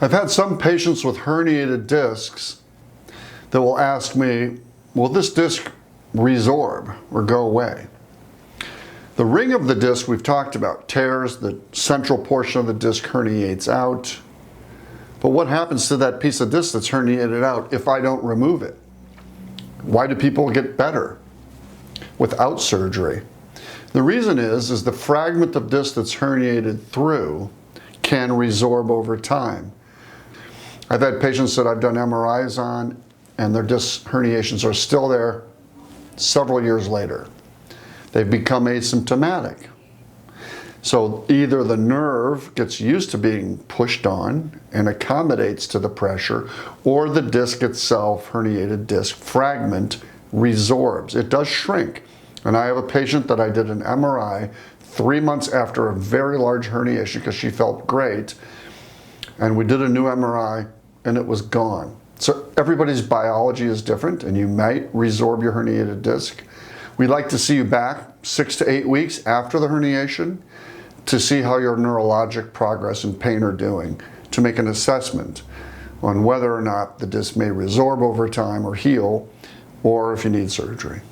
I've had some patients with herniated discs that will ask me, will this disc resorb or go away? The ring of the disc we've talked about tears, the central portion of the disc herniates out. But what happens to that piece of disc that's herniated out if I don't remove it? Why do people get better without surgery? The reason is the fragment of disc that's herniated through can resorb over time. I've had patients that I've done MRIs on and their disc herniations are still there several years later. They've become asymptomatic. So either the nerve gets used to being pushed on and accommodates to the pressure, or the disc itself, herniated disc fragment, resorbs. It does shrink. And I have a patient that I did an MRI 3 months after a very large herniation because she felt great. And we did a new MRI and it was gone. So everybody's biology is different and you might resorb your herniated disc. We'd like to see you back 6 to 8 weeks after the herniation to see how your neurologic progress and pain are doing, to make an assessment on whether or not the disc may resorb over time or heal, or if you need surgery.